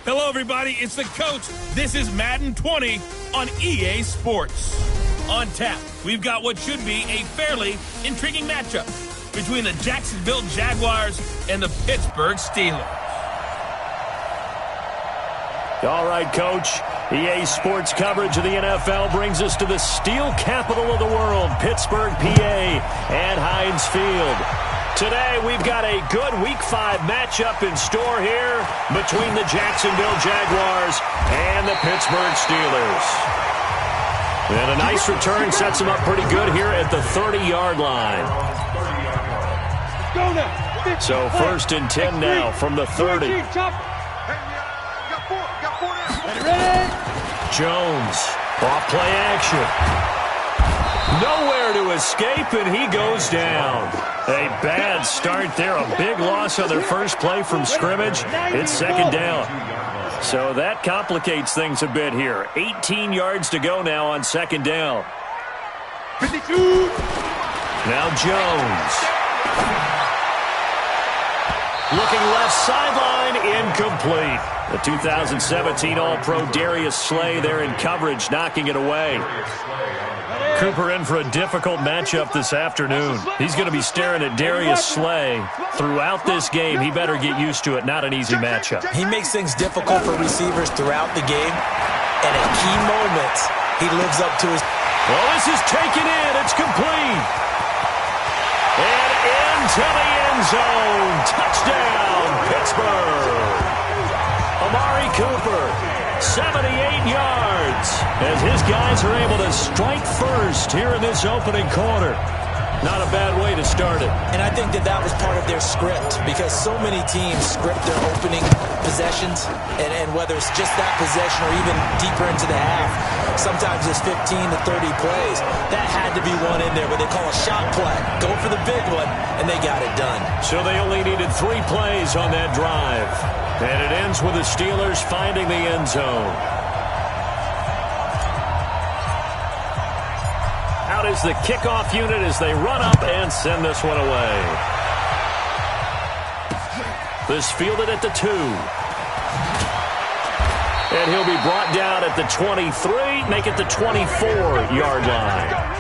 Hello, everybody. It's the coach. This is Madden 20 on EA Sports. On tap, we've got what should be a fairly intriguing matchup between the Jacksonville Jaguars and the Pittsburgh Steelers. All right, Coach. EA Sports coverage of the NFL brings us to the steel capital of the world, Pittsburgh, PA, and Heinz Field. Today, we've got a good Week 5 matchup in store here between the Jacksonville Jaguars and the Pittsburgh Steelers. And a nice return sets them up pretty good here at the 30-yard line. So 1st and 10 now from the 30. Jones, off play action. Nowhere to escape, and he goes down. A bad start there, a big loss on their first play from scrimmage. It's 2nd down. So that complicates things a bit here. 18 yards to go now on 2nd down. 52. Now Jones. Looking left sideline, incomplete. The 2017 All-Pro Darius Slay there in coverage, knocking it away. Cooper in for a difficult matchup this afternoon. He's going to be staring at Darius Slay throughout this game. He better get used to it. Not an easy matchup. He makes things difficult for receivers throughout the game. And at key moments, he lives up to his... Well, this is taken in. It's complete. And into the end zone. Touchdown, Pittsburgh. Amari Cooper, 78 yards, as his guys are able to strike first here in this opening quarter. Not a bad way to start it. And I think that was part of their script, because so many teams script their opening possessions, and whether it's just that possession or even deeper into the half, sometimes it's 15 to 30 plays. That had to be one in there, but they call a shot play. Go for the big one, and they got it done. So they only needed 3 plays on that drive. And it ends with the Steelers finding the end zone. Out is the kickoff unit as they run up and send this one away. This fielded at the 2. And he'll be brought down at the 23, make it the 24-yard line.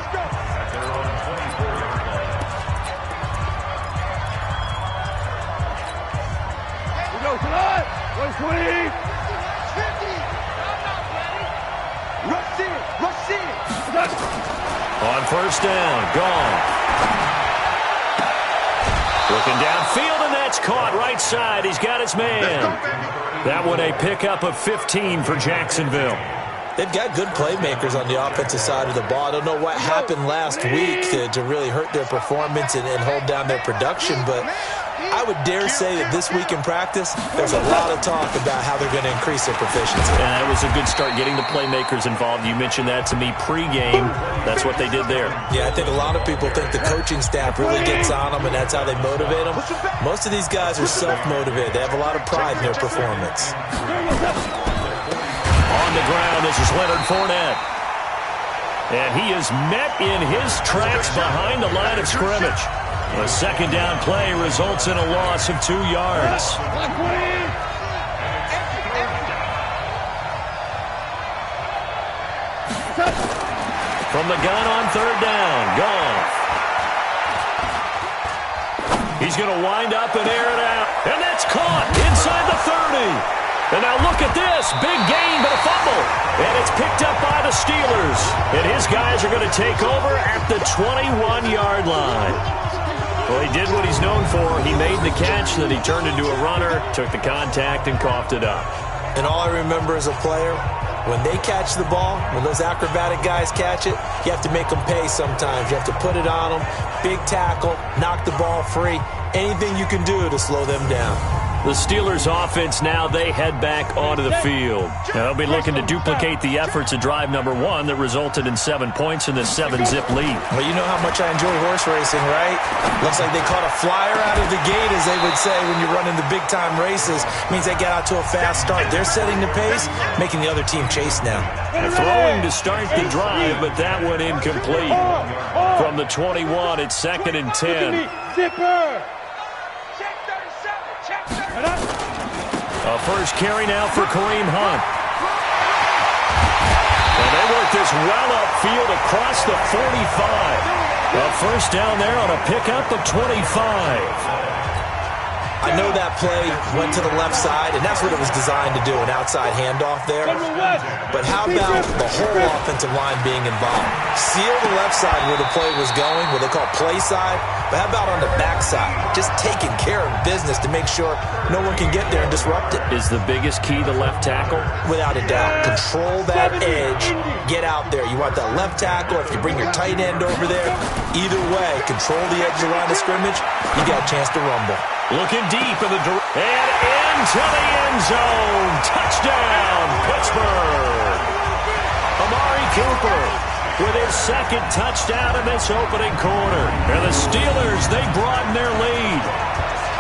On 1st down, gone. Looking downfield, and that's caught right side. He's got his man. That one a pickup of 15 for Jacksonville. They've got good playmakers on the offensive side of the ball. I don't know what happened last week to really hurt their performance and hold down their production, but I would dare say that this week in practice, there's a lot of talk about how they're going to increase their proficiency. Yeah, it was a good start getting the playmakers involved. You mentioned that to me pregame. That's what they did there. Yeah, I think a lot of people think the coaching staff really gets on them, and that's how they motivate them. Most of these guys are self-motivated. They have a lot of pride in their performance. On the ground, this is Leonard Fournette. And he is met in his tracks behind the line of scrimmage. A 2nd down play results in a loss of 2 yards. From the gun on 3rd down, Goff. He's going to wind up and air it out. And that's caught inside the 30. And now look at this. Big gain, but a fumble. And it's picked up by the Steelers. And his guys are going to take over at the 21-yard line. Well, he did what he's known for. He made the catch, then he turned into a runner, took the contact, and coughed it up. And all I remember as a player, when they catch the ball, when those acrobatic guys catch it, you have to make them pay sometimes. You have to put it on them, big tackle, knock the ball free, anything you can do to slow them down. The Steelers offense now, they head back onto the field. Now, they'll be looking to duplicate the efforts of drive number 1 that resulted in 7 points in the 7-zip lead. Well, you know how much I enjoy horse racing, right? Looks like they caught a flyer out of the gate, as they would say, when you're running the big-time races. Means they get out to a fast start. They're setting the pace, making the other team chase now. Throwing to start the drive, but that one incomplete. From the 21, it's 2nd and 10. A A first carry now for Kareem Hunt. And they work this well upfield across the 45. A first down there on a pickup of 25. I know that play went to the left side, and that's what it was designed to do, an outside handoff there. But how about the whole offensive line being involved? Seal the left side where the play was going, what they call play side, but how about on the back side? Just taking care of business to make sure no one can get there and disrupt it. Is the biggest key the left tackle? Without a doubt. Control that edge. Get out there. You want that left tackle. If you bring your tight end over there, either way, control the edge of the line of scrimmage, you got a chance to rumble. Looking deep in the and into the end zone. Touchdown, Pittsburgh. Amari Cooper with his second touchdown in this opening quarter. And the Steelers, they broaden their lead.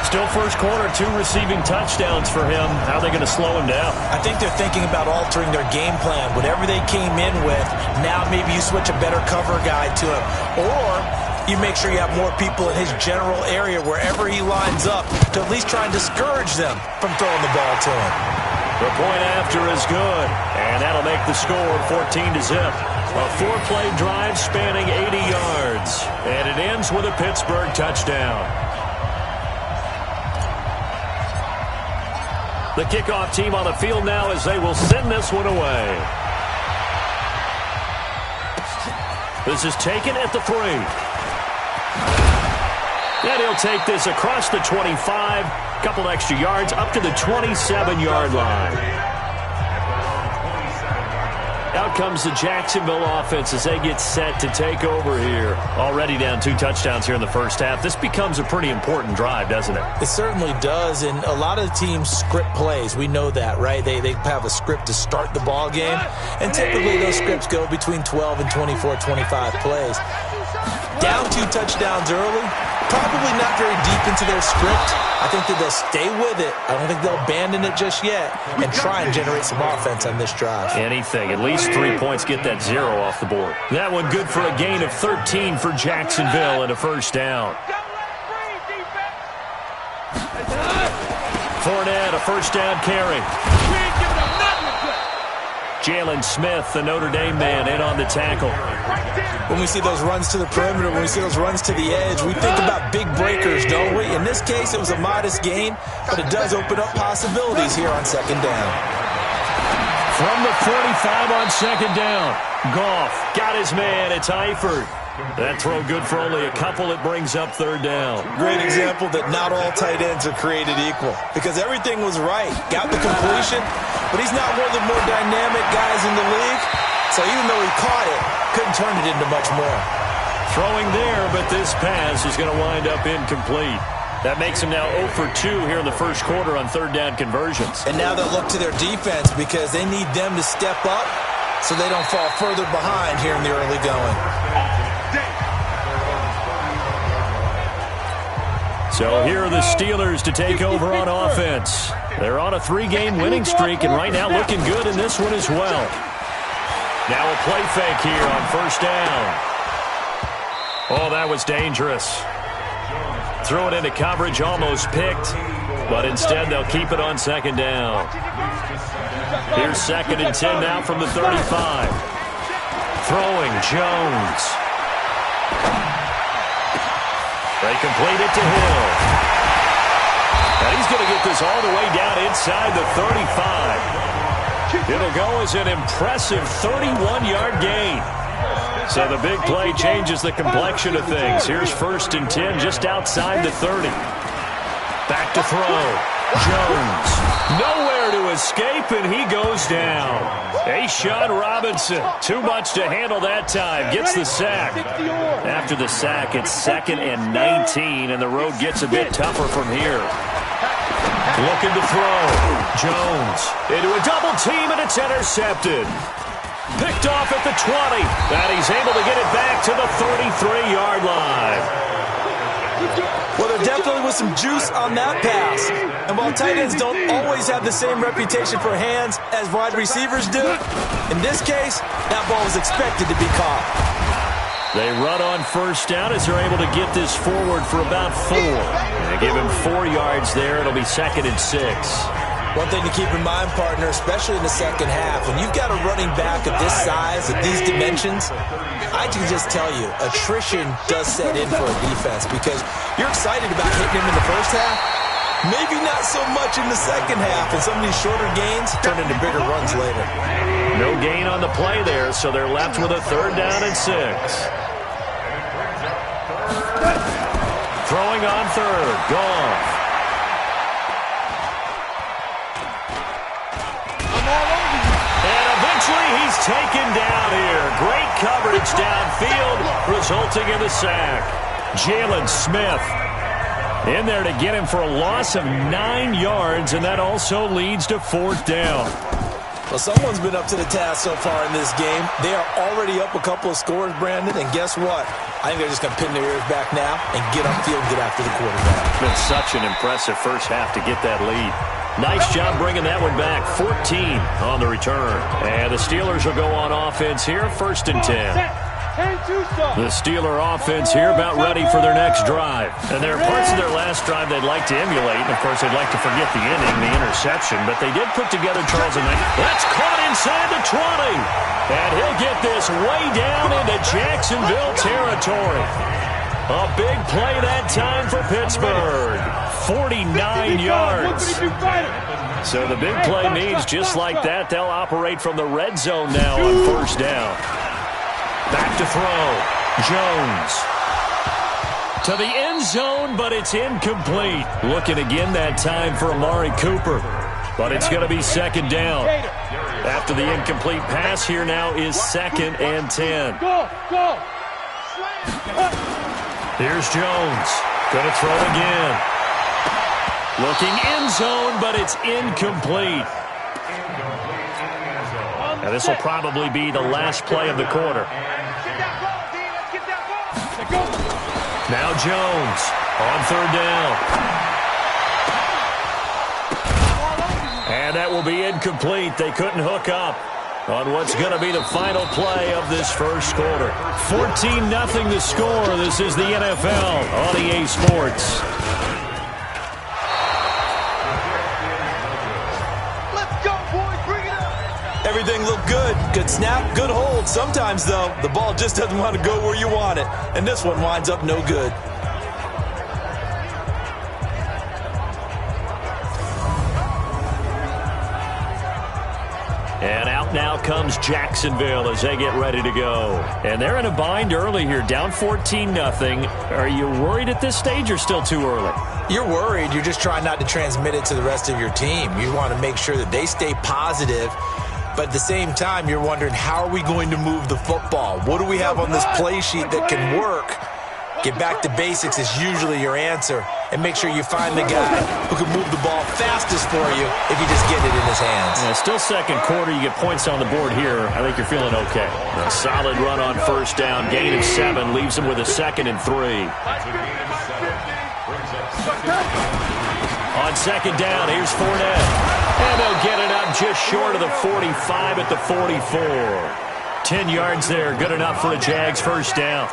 Still first quarter, 2 receiving touchdowns for him. How are they going to slow him down? I think they're thinking about altering their game plan. Whatever they came in with, now maybe you switch a better cover guy to him. Or you make sure you have more people in his general area wherever he lines up to at least try and discourage them from throwing the ball to him. The point after is good, and that'll make the score 14-0. A 4-play drive spanning 80 yards, and it ends with a Pittsburgh touchdown. The kickoff team on the field now as they will send this one away. This is taken at the 3. And he'll take this across the 25, couple extra yards up to the 27-yard line. Out comes the Jacksonville offense as they get set to take over here. Already down 2 touchdowns here in the first half. This becomes a pretty important drive, doesn't it? It certainly does, and a lot of teams script plays. We know that, right? They have a script to start the ball game, and typically those scripts go between 12 and 24, 25 plays. Down 2 touchdowns early, probably not very deep into their script. I think that they'll stay with it. I don't think they'll abandon it just yet and try and generate some offense on this drive. Anything. At least 3 points, get that 0 off the board. That one good for a gain of 13 for Jacksonville and a first down. Fournette, a first down carry. Jalen Smith, the Notre Dame man, in on the tackle. When we see those runs to the perimeter, when we see those runs to the edge, we think about big breakers, don't we? In this case, it was a modest gain, but it does open up possibilities here on second down. From the 45 on second down, Goff got his man. It's Eifert. That throw good for only a couple. It brings up third down. Great example that not all tight ends are created equal because everything was right. Got the completion, but he's not one of the more dynamic guys in the league. So even though he caught it, couldn't turn it into much more. Throwing there, but this pass is going to wind up incomplete. That makes him now 0 for 2 here in the first quarter on third down conversions. And now they'll look to their defense because they need them to step up so they don't fall further behind here in the early going. So here are the Steelers to take over on offense. They're on a 3-game winning streak and right now looking good in this one as well. Now a play fake here on first down. Oh, that was dangerous. Threw it into coverage, almost picked, but instead they'll keep it on second down. Here's 2nd and 10 now from the 35. Throwing Jones. They complete it to Hill. And he's going to get this all the way down inside the 35. It'll go as an impressive 31-yard gain. So the big play changes the complexion of things. Here's 1st and 10 just outside the 30. Back to throw. Jones. Nowhere to escape, and he goes down. A'Shawn Robinson. Too much to handle that time. Gets the sack. After the sack, it's 2nd and 19, and the road gets a bit tougher from here. Looking to throw. Jones into a double team, and it's intercepted. Picked off at the 20, and he's able to get it back to the 33-yard line. Well, there definitely was some juice on that pass. And while tight ends don't always have the same reputation for hands as wide receivers do, in this case, that ball was expected to be caught. They run on first down as they're able to get this forward for about 4. They give him 4 yards there. It'll be 2nd and 6. One thing to keep in mind, partner, especially in the second half, when you've got a running back of this size, of these dimensions, I can just tell you, attrition does set in for a defense because you're excited about hitting him in the first half. Maybe not so much in the second half, and some of these shorter gains turn into bigger runs later. No gain on the play there, so they're left with a 3rd down and 6. Throwing on 3rd, Goff. And eventually he's taken down here. Great coverage downfield, resulting in the sack. Jalen Smith in there to get him for a loss of 9 yards, and that also leads to 4th down. Well, someone's been up to the task so far in this game. They are already up a couple of scores, Brandon, and guess what? I think they're just going to pin their ears back now and get upfield and get after the quarterback. It's been such an impressive first half to get that lead. Nice job bringing that one back. 14 on the return. And the Steelers will go on offense here, 1st and 10. The Steeler offense here about ready for their next drive. And there are parts of their last drive they'd like to emulate. And, of course, they'd like to forget the inning, the interception. But they did put together Charles and Knight. That's caught inside the 20. And he'll get this way down into Jacksonville territory. A big play that time for Pittsburgh. 49 yards. So the big play means just like that, they'll operate from the red zone now on 1st down. Back to throw. Jones. To the end zone, but it's incomplete. Looking again that time for Amari Cooper. But it's going to be 2nd down. After the incomplete pass, here now is 2nd and 10. Here's Jones. Going to throw again. Looking end zone, but it's incomplete. Now this will probably be the last play of the quarter. Now Jones on 3rd down. And that will be incomplete. They couldn't hook up on what's going to be the final play of this first quarter. 14-0 the score. This is the NFL on EA Sports. Everything looked good. Good snap, good hold. Sometimes, though, the ball just doesn't want to go where you want it. And this one winds up no good. And out now comes Jacksonville as they get ready to go. And they're in a bind early here, down 14-0. Are you worried at this stage or still too early? You're worried. You're just trying not to transmit it to the rest of your team. You want to make sure that they stay positive. But at the same time, you're wondering, how are we going to move the football? What do we have on this play sheet that can work? Get back to basics is usually your answer. And make sure you find the guy who can move the ball fastest for you if you just get it in his hands. Yeah, still 2nd quarter. You get points on the board here. I think you're feeling okay. A solid run on 1st down. Gain of 7 leaves them with a 2nd and 3. On 2nd down, here's Fournette. And they'll get it up just short of the 45 at the 44. 10 yards there, good enough for the Jags' 1st down.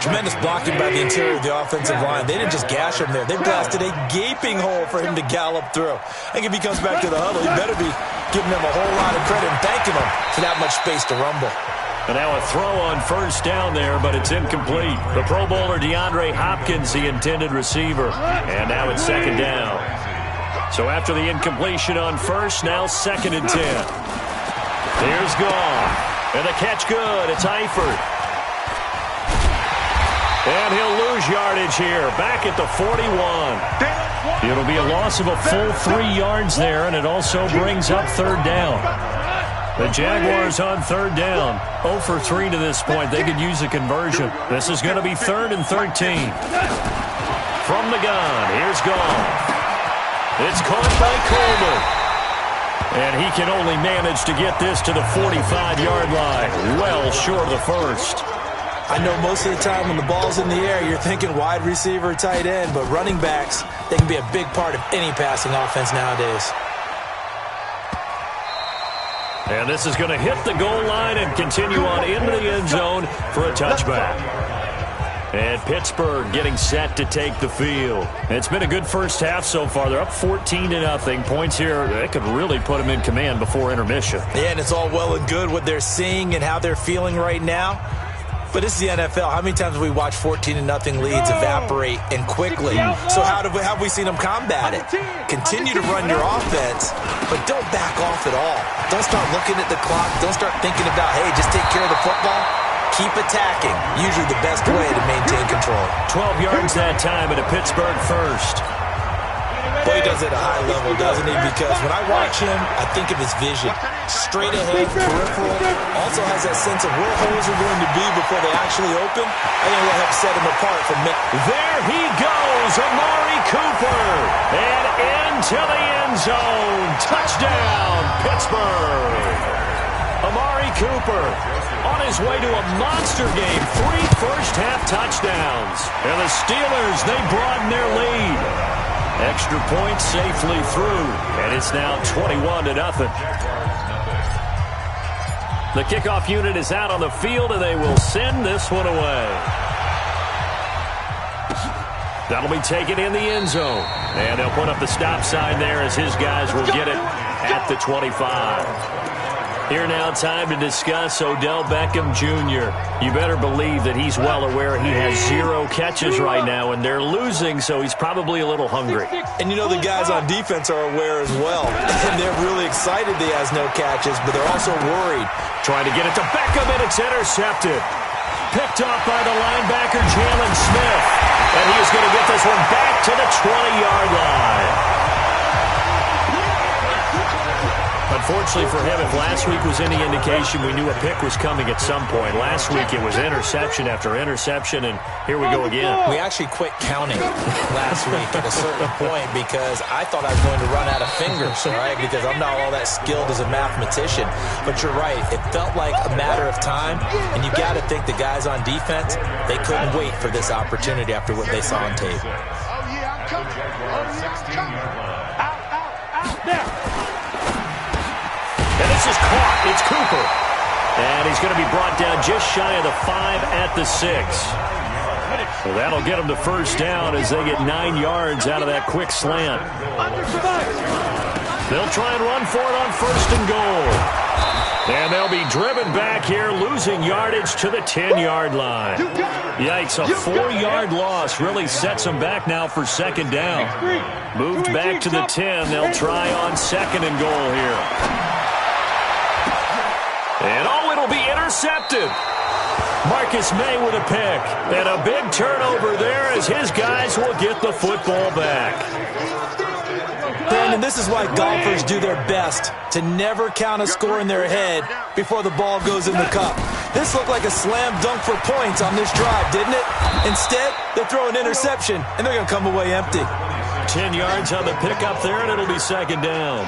Tremendous blocking by the interior of the offensive line. They didn't just gash him there. They blasted a gaping hole for him to gallop through. I think if he comes back to the huddle, he better be giving them a whole lot of credit and thanking them for that much space to rumble. And now a throw on 1st down there, but it's incomplete. The Pro Bowler DeAndre Hopkins, the intended receiver. And now it's 2nd down. So after the incompletion on 1st, now 2nd and 10. Here's Goff. And the catch good. It's Eifert. And he'll lose yardage here. Back at the 41. It'll be a loss of a full 3 yards there, and it also brings up 3rd down. The Jaguars on 3rd down. 0 for 3 to this point. They could use a conversion. This is going to be 3rd and 13. From the gun, here's Goff. It's caught by Coleman. And he can only manage to get this to the 45-yard line. Well short of the 1st. I know most of the time when the ball's in the air, you're thinking wide receiver, tight end, but running backs, they can be a big part of any passing offense nowadays. And this is going to hit the goal line and continue on into the end zone for a touchback. And Pittsburgh getting set to take the field. It's been a good first half so far. They're up 14-0. Points here, they could really put them in command before intermission. Yeah, and it's all well and good what they're seeing and how they're feeling right now. But this is the NFL. How many times have we watched 14-0 leads evaporate and quickly? So how have we seen them combat it? Continue to run your offense, but don't back off at all. Don't start looking at the clock. Don't start thinking about, hey, just take care of the football. Keep attacking. Usually the best way to maintain control. 12 yards that time and a Pittsburgh first. Boy, he does it at a high level, doesn't he? Because when I watch him, I think of his vision. Straight ahead, peripheral. Also has that sense of where holes are going to be before they actually open. I think that helps set him apart from Mick. There he goes, Amari Cooper. And into the end zone. Touchdown, Pittsburgh. Amari Cooper on his way to a monster game. 3 first-half touchdowns. And the Steelers, they broaden their lead. Extra point safely through, and it's now 21-0. The kickoff unit is out on the field, and they will send this one away. That'll be taken in the end zone, and they'll put up the stop sign there as his guys will get it at the 25. Here now, time to discuss Odell Beckham Jr. You better believe that he's well aware he has 0 catches right now, and they're losing, so he's probably a little hungry. And you know the guys on defense are aware as well. And they're really excited that he has no catches, but they're also worried. Trying to get it to Beckham, and it's intercepted. Picked off by the linebacker, Jalen Smith. And he is going to get this one back to the 20-yard line. Unfortunately for him, if last week was any indication, we knew a pick was coming at some point. Last week it was interception after interception, and here we go again. We actually quit counting last week at a certain point because I thought I was going to run out of fingers, right? Because I'm not all that skilled as a mathematician. But you're right. It felt like a matter of time, and you got to think the guys on defense, they couldn't wait for this opportunity after what they saw on tape. Oh, yeah, I'm coming. Oh, yeah, I'm coming. Out, there. And this is caught. It's Cooper. And he's going to be brought down just shy of the 5 at the 6. So that'll get him the first down as they get 9 yards out of that quick slant. They'll try and run for it on first and goal. And they'll be driven back here, losing yardage to the 10-yard line. Yikes, a 4-yard loss really sets them back now for second down. Moved back to the 10. They'll try on second and goal here. And oh, it'll be intercepted. Marcus May with a pick. And a big turnover there as his guys will get the football back. Brandon, this is why golfers do their best to never count a score in their head before the ball goes in the cup. This looked like a slam dunk for points on this drive, didn't it? Instead, they throw an interception, and they're going to come away empty. 10 yards on the pickup there, and it'll be second down.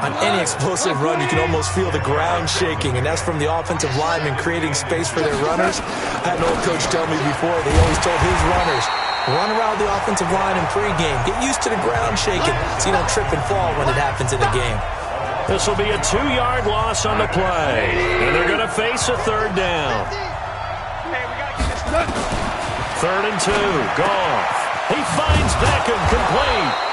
On any explosive run, you can almost feel the ground shaking, and that's from the offensive linemen creating space for their runners. I had an old coach tell me before, they always told his runners, run around the offensive line in pregame. Get used to the ground shaking so you don't trip and fall when it happens in a game. This will be a 2-yard loss on the play, and they're going to face a third down. Third and 2, Goff. He finds Beckham complete.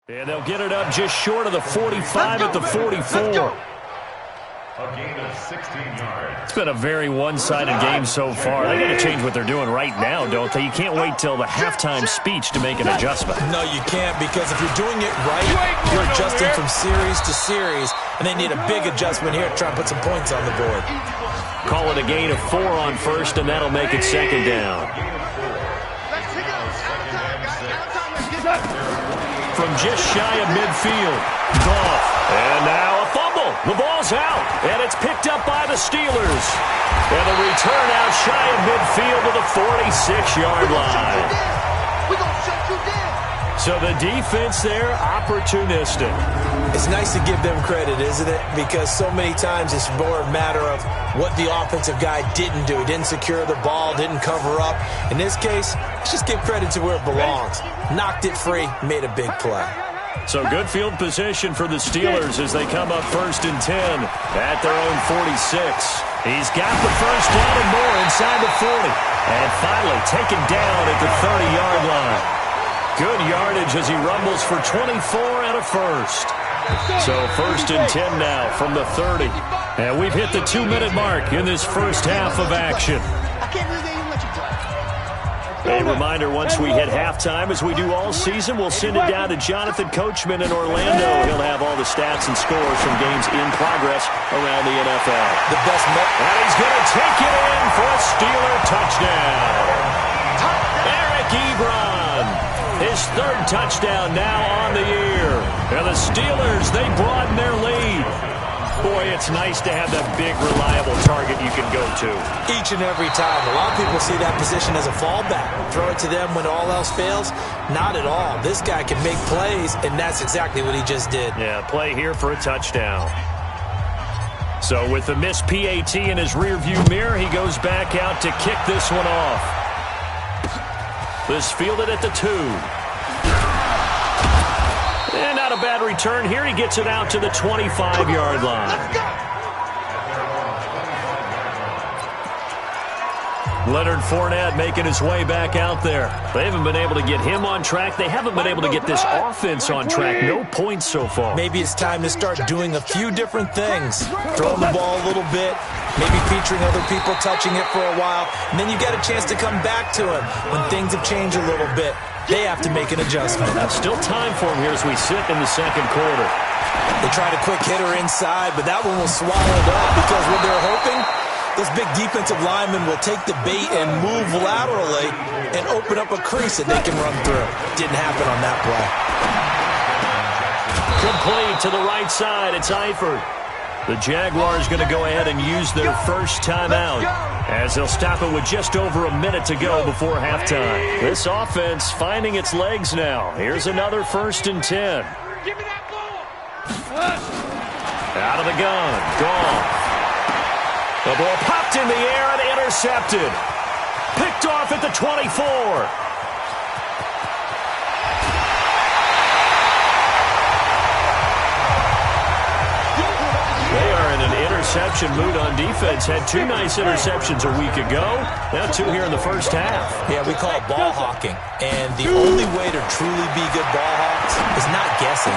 And they'll get it up just short of the 45 at the 44. A gain of 16 yards. It's been a very one-sided game so far. They got to change what they're doing right now, don't they? You can't wait till the halftime speech to make an adjustment. No, you can't, because if you're doing it right, you're adjusting from series to series, and they need a big adjustment here to try and put some points on the board. Call it a gain of 4 on first, and that'll make it second down. From just shy of midfield, Goff. And now a fumble. The ball's out, and it's picked up by the Steelers. And the return out shy of midfield to the 46-yard line. So the defense there, opportunistic. It's nice to give them credit, isn't it? Because so many times it's more a matter of what the offensive guy didn't do. He didn't secure the ball, didn't cover up. In this case, let's just give credit to where it belongs. Knocked it free, made a big play. So good field position for the Steelers as they come up 1st and 10 at their own 46. He's got the first down and more inside the 40. And finally taken down at the 30-yard line. Good yardage as he rumbles for 24 and a first. So 1st and 10 now from the 30. And we've hit the 2-minute mark in this first half of action. A reminder, once we hit halftime, as we do all season, we'll send it down to Jonathan Coachman in Orlando. He'll have all the stats and scores from games in progress around the NFL. The best and he's going to take it in for a Steeler touchdown. Eric Ebron, his 3rd touchdown now on the year. And the Steelers, they broaden their lead. Boy, it's nice to have that big, reliable target you can go to. Each and every time. A lot of people see that position as a fallback. Throw it to them when all else fails. Not at all. This guy can make plays, and that's exactly what he just did. Yeah, play here for a touchdown. So with the missed PAT in his rearview mirror, he goes back out to kick this one off. This fielded at the 2. And not a bad return here. He gets it out to the 25-yard line. Leonard Fournette making his way back out there. They haven't been able to get him on track. They haven't been able to get this offense on track. No points so far. Maybe it's time to start doing a few different things. Throwing the ball a little bit, maybe featuring other people touching it for a while, and then you get a chance to come back to him when things have changed a little bit. They have to make an adjustment. Still time for him here as we sit in the second quarter. They tried a quick hitter inside, but that one was swallowed up because what they're hoping, those big defensive linemen will take the bait and move laterally and open up a crease that they can run through. Didn't happen on that play. Complete to the right side. It's Eifert. The Jaguars going to go ahead and use their first timeout as they'll stop it with just over a minute to go before halftime. This offense finding its legs now. Here's another 1st and 10. Give me that ball. Out of the gun. Gone. The ball popped in the air and intercepted. Picked off at the 24. Interception mood on defense. Had 2 nice interceptions a week ago. Now 2 here in the first half. Yeah, we call it ball hawking. And the only way to truly be good ball hawks is not guessing.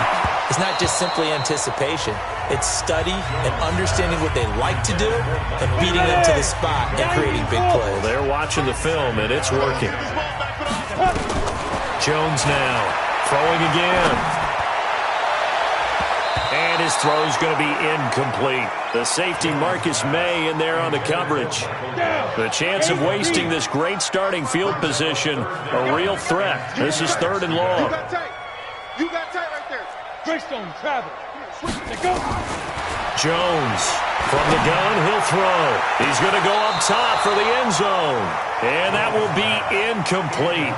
It's not just simply anticipation. It's study and understanding what they like to do and beating them to the spot and creating big plays. Well, they're watching the film, and it's working. Jones now throwing again. And his throw's going to be incomplete. The safety Marcus May in there on the coverage. The chance of wasting this great starting field position, a real threat. This is 3rd and long. You got tight right there. Greystone, travel. Jones from the gun, he'll throw. He's going to go up top for the end zone. And that will be incomplete.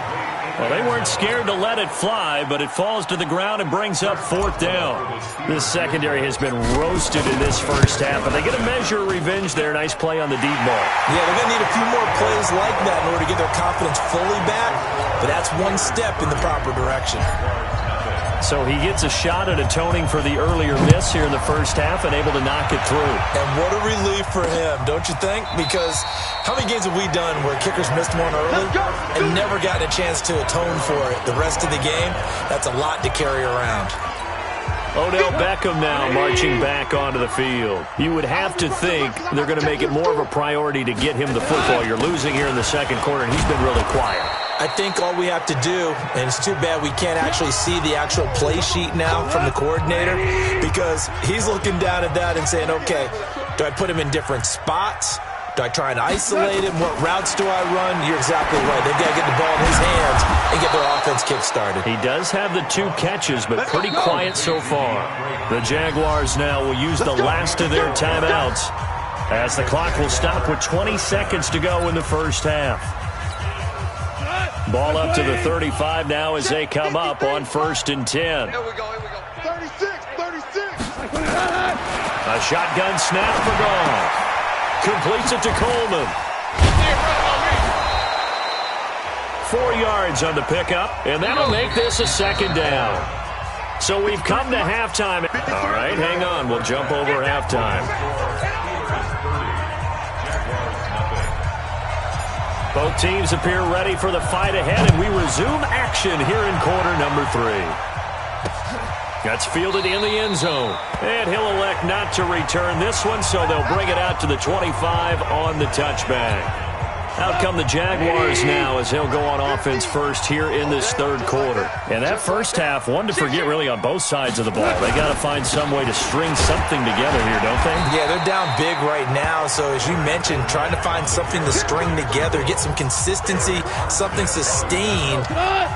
Well, they weren't scared to let it fly, but it falls to the ground and brings up 4th down. This secondary has been roasted in this first half, but they get a measure of revenge there. Nice play on the deep ball. Yeah, they're going to need a few more plays like that in order to get their confidence fully back, but that's one step in the proper direction. So he gets a shot at atoning for the earlier miss here in the first half and able to knock it through. And what a relief for him, don't you think? Because how many games have we done where kickers missed one early and never gotten a chance to atone for it the rest of the game? That's a lot to carry around. Odell Beckham now marching back onto the field. You would have to think they're going to make it more of a priority to get him the football. You're losing here in the second quarter, and he's been really quiet. I think all we have to do, and it's too bad we can't actually see the actual play sheet now from the coordinator, because he's looking down at that and saying, okay, do I put him in different spots? Do I try and isolate him? What routes do I run? You're exactly right. They've got to get the ball in his hands and get their offense kick-started. He does have the 2 catches, but pretty quiet so far. The Jaguars now will use the last of their timeouts as the clock will stop with 20 seconds to go in the first half. Ball up to the 35 now as they come up on 1st and 10. Here we go. 36. A shotgun snap for Goff. Completes it to Coleman. 4 yards on the pickup, and that'll make this a 2nd down. So we've come to halftime. All right, hang on. We'll jump over halftime. Both teams appear ready for the fight ahead, and we resume action here in quarter number 3. That's fielded in the end zone. And he'll elect not to return this one, so they'll bring it out to the 25 on the touchback. Out come the Jaguars now as he'll go on offense first here in this 3rd quarter. And that first half, one to forget really on both sides of the ball. They got to find some way to string something together here, don't they? Yeah, they're down big right now. So as you mentioned, trying to find something to string together, get some consistency, something sustained,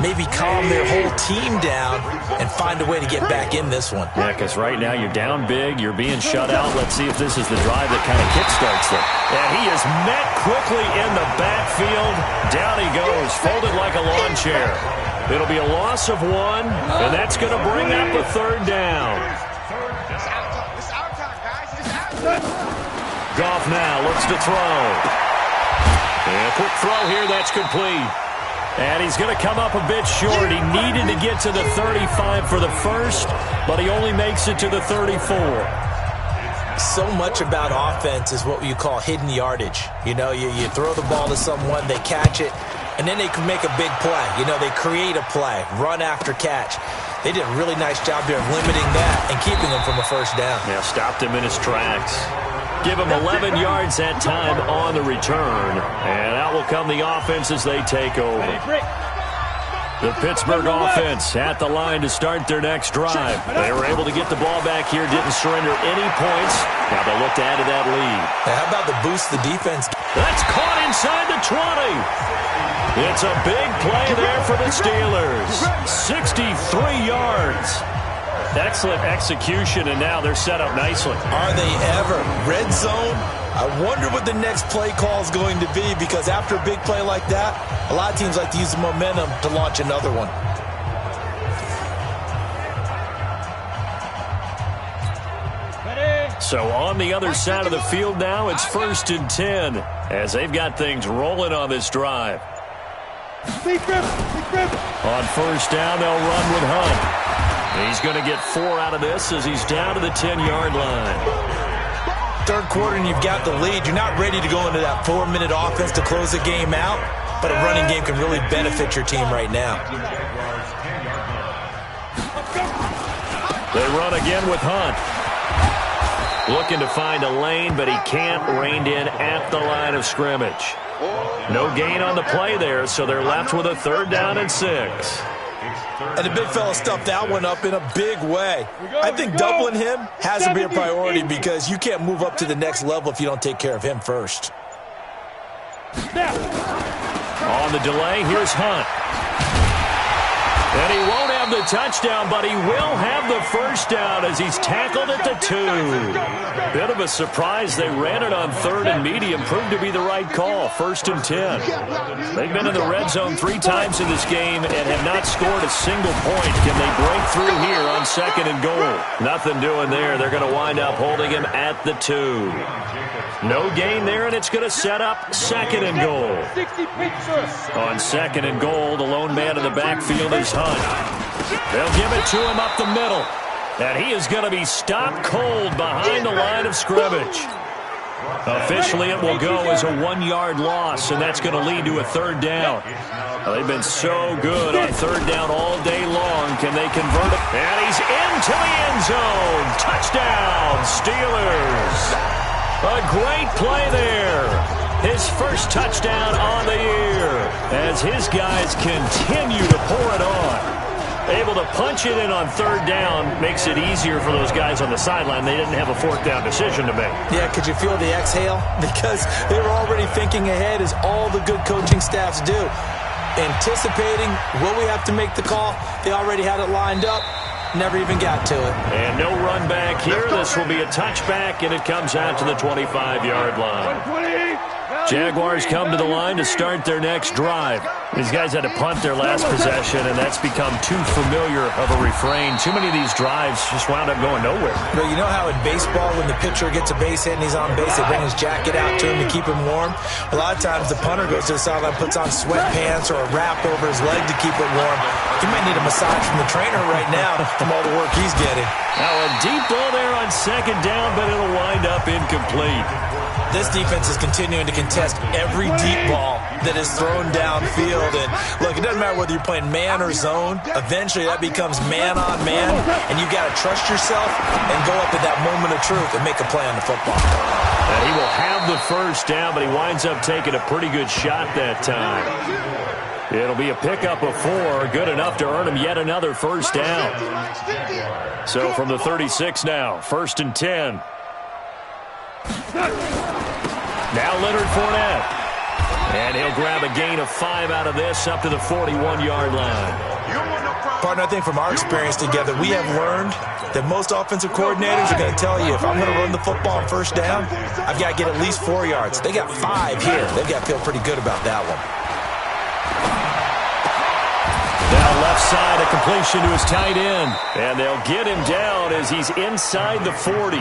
maybe calm their whole team down and find a way to get back in this one. Yeah, because right now you're down big, you're being shut out. Let's see if this is the drive that kind of kickstarts them. And he is met quickly in the backfield. Down he goes, folded like a lawn chair. It'll be a loss of 1, and that's going to bring up a 3rd down. Goff now looks to throw. And a quick throw here, that's complete. And he's going to come up a bit short. He needed to get to the 35 for the first, but he only makes it to the 34. So much about offense is what you call hidden yardage. You know, you throw the ball to someone, they catch it, and then they can make a big play. You know, they create a play, run after catch. They did a really nice job there of limiting that and keeping him from a first down. Yeah, stopped him in his tracks. Give him 11 yards that time on the return, and out will come the offense as they take over. The Pittsburgh offense at the line to start their next drive. They were able to get the ball back here, didn't surrender any points. Now they'll look to add to that lead. Now how about the boost the defense? That's caught inside the 20. It's a big play there for the Steelers. 63 yards. Excellent execution, and now they're set up nicely. Are they ever? Red zone? I wonder what the next play call is going to be, because after a big play like that, a lot of teams like to use the momentum to launch another one. So on the other side of the field now, it's 1st and 10 as they've got things rolling on this drive. On 1st down, they'll run with Hunt. He's going to get 4 out of this as he's down to the 10-yard line. 3rd quarter and you've got the lead. You're not ready to go into that 4-minute offense to close the game out, but a running game can really benefit your team right now. They run again with Hunt. Looking to find a lane, but he can't. Reined in at the line of scrimmage. No gain on the play there, so they're left with a 3rd down and 6. And the big fella stuffed that one up in a big way. I think doubling him has to be a priority, because you can't move up to the next level if you don't take care of him first. On the delay, here's Hunt. And he won't have the touchdown, but he will have the first down as he's tackled at the 2. Bit of a surprise. They ran it on 3rd and medium. Proved to be the right call. 1st and 10. They've been in the red zone 3 times in this game and have not scored a single point. Can they break through here on 2nd and goal? Nothing doing there. They're going to wind up holding him at the 2. No gain there, and it's going to set up 2nd and goal. On 2nd and goal, the lone man in the backfield is Hunt. They'll give it to him up the middle. And he is going to be stopped cold behind the line of scrimmage. Officially, it will go as a 1-yard loss, and that's going to lead to a third down. Well, they've been so good on third down all day long. Can they convert it? And he's into the end zone. Touchdown, Steelers. A great play there. His first touchdown on the year as his guys continue to pour it on. Able to punch it in on third down makes it easier for those guys on the sideline. They didn't have a fourth down decision to make. Yeah, could you feel the exhale? Because they were already thinking ahead, as all the good coaching staffs do. Anticipating, will we have to make the call? They already had it lined up. Never even got to it. And no run back here. This will be a touchback, and it comes out to the 25-yard line. Jaguars come to the line to start their next drive. These guys had to punt their last possession, and that's become too familiar of a refrain. Too many of these drives just wound up going nowhere. But you know how in baseball, when the pitcher gets a base hit and he's on base, they bring his jacket out to him to keep him warm? A lot of times the punter goes to the sideline, puts on sweatpants or a wrap over his leg to keep it warm. He might need a massage from the trainer right now from all the work he's getting. Now a deep ball there on second down, but it'll wind up incomplete. This defense is continuing to contest every deep ball that is thrown downfield. And look, it doesn't matter whether you're playing man or zone. Eventually that becomes man on man, and you've got to trust yourself and go up at that moment of truth and make a play on the football. And he will have the first down, but he winds up taking a pretty good shot that time. It'll be a pickup of 4, good enough to earn him yet another first down. So from the 36 now, 1st and 10. Now Leonard Fournette. And he'll grab a gain of 5 out of this up to the 41-yard line. Partner, I think from our experience together, we have learned that most offensive coordinators are going to tell you, if I'm going to run the football on first down, I've got to get at least 4 yards. They got 5 here. They've got to feel pretty good about that one. Now left side, a completion to his tight end. And they'll get him down as he's inside the 40.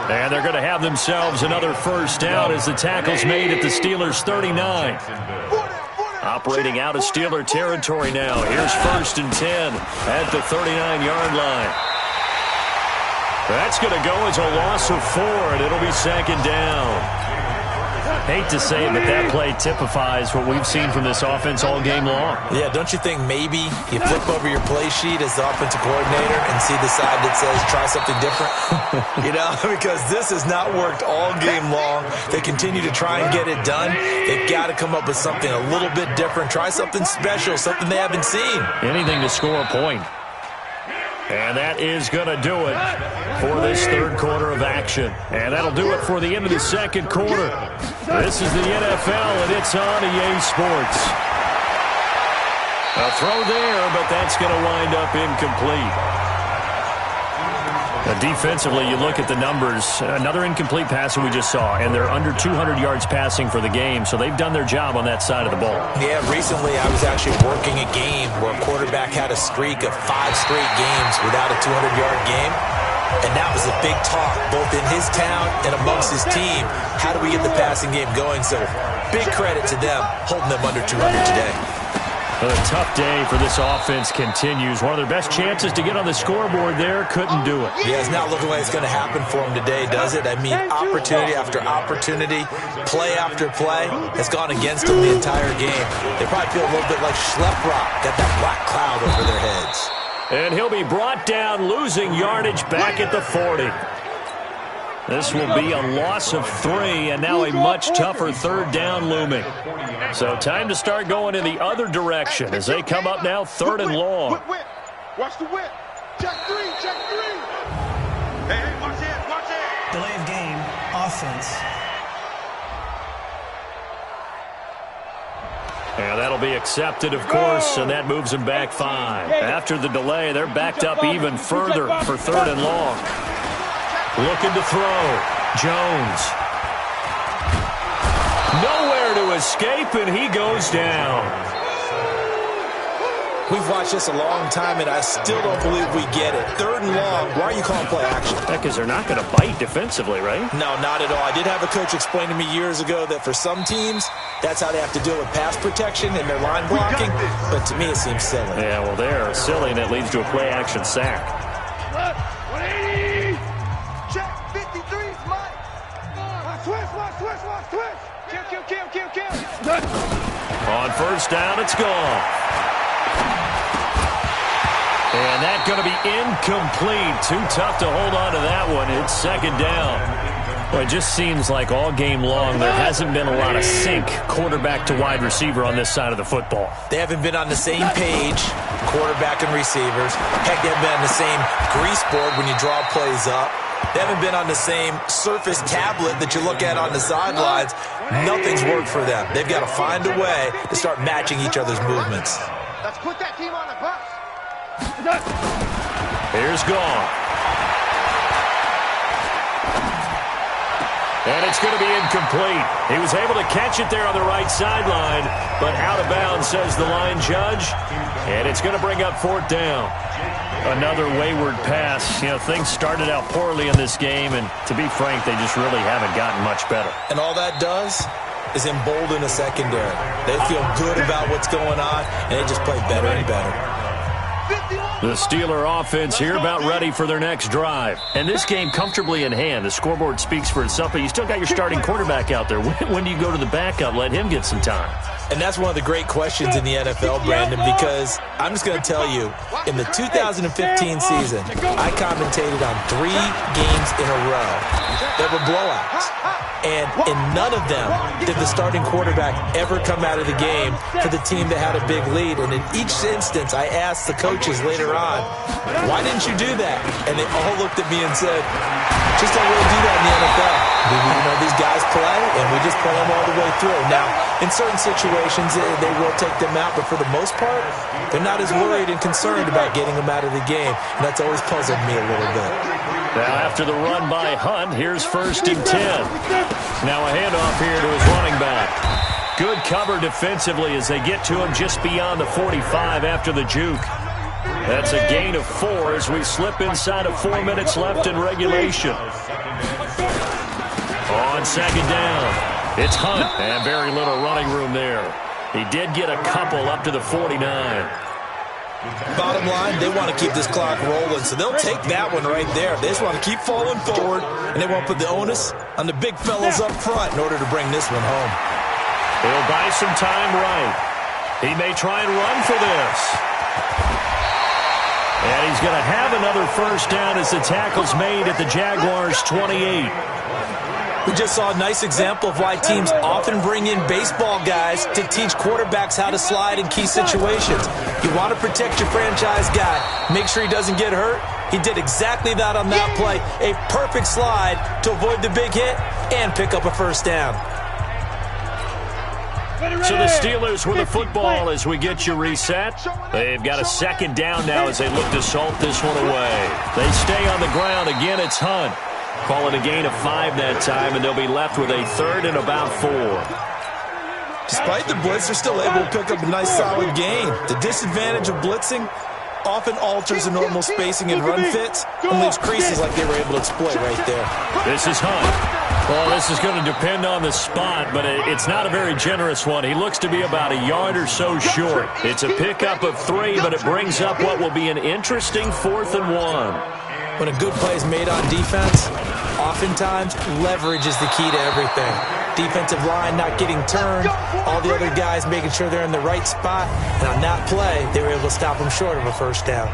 And they're going to have themselves another first down as the tackle's made at the Steelers' 39. Operating out of Steeler territory now. Here's 1st and 10 at the 39-yard line. That's going to go as a loss of 4, and it'll be 2nd down. Hate to say it, but that play typifies what we've seen from this offense all game long. Yeah, don't you think maybe you flip over your play sheet as the offensive coordinator and see the side that says try something different? You know, because this has not worked all game long. They continue to try and get it done. They've got to come up with something a little bit different. Try something special, something they haven't seen. Anything to score a point. And that is going to do it for this third quarter of action. And that'll do it for the end of the second quarter. This is the NFL, and it's on EA Sports. A throw there, but that's going to wind up incomplete. Defensively, you look at the numbers. Another incomplete pass that we just saw, and they're under 200 yards passing for the game, so they've done their job on that side of the ball. Yeah, recently I was actually working a game where a quarterback had a streak of 5 straight games without a 200-yard game, and that was a big talk, both in his town and amongst his team. How do we get the passing game going? So big credit to them, holding them under 200 today. Well, a tough day for this offense continues. One of their best chances to get on the scoreboard there, couldn't do it. Yeah, it's not looking like it's going to happen for them today, does it? I mean, opportunity after opportunity, play after play has gone against them the entire game. They probably feel a little bit like Schlepp Rock, got that black cloud over their heads. And he'll be brought down, losing yardage back at the 40. This will be a loss of 3, and now a much tougher third down looming. So time to start going in the other direction as they come up now 3rd and long. Watch the whip. Check 3, check 3. Hey, watch it, watch it. Delay of game, offense. And that'll be accepted, of course, and that moves them back 5. After the delay, they're backed up even further for 3rd and long. Looking to throw. Jones. Nowhere to escape, and he goes down. We've watched this a long time, and I still don't believe we get it. 3rd and long, why are you calling play action? Because they're not going to bite defensively, right? No, not at all. I did have a coach explain to me years ago that for some teams, that's how they have to deal with pass protection and their line blocking. But to me, it seems silly. Yeah, well, they're silly, and it leads to a play action sack. 180. Check 53. Mike. Switch. Kill. On 1st down, it's gone. And that's going to be incomplete. Too tough to hold on to that one. It's 2nd down. Well, it just seems like all game long there hasn't been a lot of sync quarterback to wide receiver on this side of the football. They haven't been on the same page, quarterback and receivers. Heck, they haven't been on the same grease board when you draw plays up. They haven't been on the same surface tablet that you look at on the sidelines. Nothing's worked for them. They've got to find a way to start matching each other's movements. Let's put that team on the bus. Here's gone. And it's going to be incomplete. He was able to catch it there on the right sideline, but out of bounds, says the line judge. And it's going to bring up 4th down. Another wayward pass. You know, things started out poorly in this game, and to be frank, they just really haven't gotten much better. And all that does is embolden a secondary. They feel good about what's going on, and they just play better and better. The Steeler offense here about ready for their next drive. And this game comfortably in hand. The scoreboard speaks for itself, but you still got your starting quarterback out there. When do you go to the backup? Let him get some time. And that's one of the great questions in the NFL, Brandon, because I'm just going to tell you, in the 2015 season, I commentated on 3 games in a row that were blowouts. And in none of them did the starting quarterback ever come out of the game for the team that had a big lead. And in each instance, I asked the coaches later on, why didn't you do that? And they all looked at me and said, just don't really do that in the NFL. You know, these guys play, and we just play them all the way through. Now, in certain situations, they will take them out, but for the most part, they're not as worried and concerned about getting them out of the game. And that's always puzzled me a little bit. Now, after the run by Hunt, here's 1st and 10. Now a handoff here to his running back. Good cover defensively as they get to him just beyond the 45 after the juke. That's a gain of 4 as we slip inside of 4 minutes left in regulation. On 2nd down, it's Hunt, and very little running room there. He did get a couple up to the 49. Bottom line, they want to keep this clock rolling, so they'll take that one right there. They just want to keep falling forward, and they won't put the onus on the big fellas up front in order to bring this one home. He'll buy some time right. He may try and run for this. And he's going to have another 1st down as the tackle's made at the Jaguars' 28. We just saw a nice example of why teams often bring in baseball guys to teach quarterbacks how to slide in key situations. You want to protect your franchise guy. Make sure he doesn't get hurt. He did exactly that on that play. A perfect slide to avoid the big hit and pick up a 1st down. So the Steelers with the football as we get you reset. They've got a 2nd down now as they look to salt this one away. They stay on the ground. Again, it's Hunt. Call it a gain of 5 that time, and they'll be left with a 3rd and about 4. Despite the blitz, they're still able to pick up a nice solid gain. The disadvantage of blitzing often alters the normal spacing and run fits and leaves creases like they were able to exploit right there. This is Hunt. Well, this is going to depend on the spot, but it's not a very generous one. He looks to be about a yard or so short. It's a pickup of 3, but it brings up what will be an interesting 4th and 1. When a good play is made on defense, oftentimes leverage is the key to everything. Defensive line not getting turned, all the other guys making sure they're in the right spot, and on that play, they were able to stop them short of a 1st down.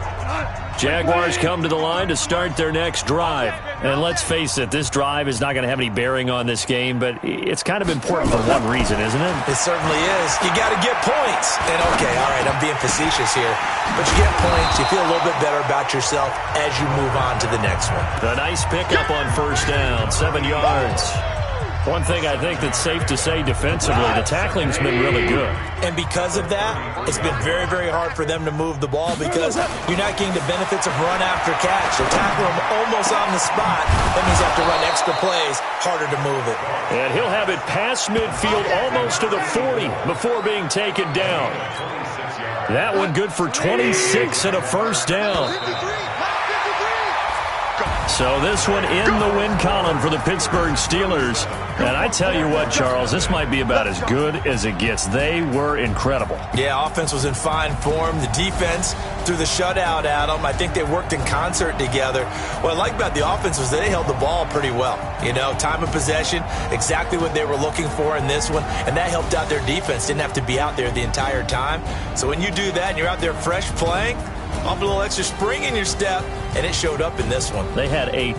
Jaguars come to the line to start their next drive. And let's face it, this drive is not going to have any bearing on this game, but it's kind of important for one reason, isn't it? It certainly is. You got to get points. And okay, all right, I'm being facetious here. But you get points, you feel a little bit better about yourself as you move on to the next one. A nice pickup on 1st down, 7 yards. One thing I think that's safe to say defensively, the tackling's been really good. And because of that, it's been very, very hard for them to move the ball because you're not getting the benefits of run after catch. They're tackling them almost on the spot. That means you have to run extra plays, harder to move it. And he'll have it past midfield almost to the 40 before being taken down. That one good for 26 and a first down. 53. So this one in the win column for the Pittsburgh Steelers. And I tell you what, Charles, this might be about as good as it gets. They were incredible. Yeah, offense was in fine form. The defense through the shutout, Adam, I think they worked in concert together. What I like about the offense was that they held the ball pretty well. You know, time of possession, exactly what they were looking for in this one, and that helped out their defense. Didn't have to be out there the entire time. So when you do that and you're out there fresh playing, off a little extra spring in your step, and it showed up in this one. They had a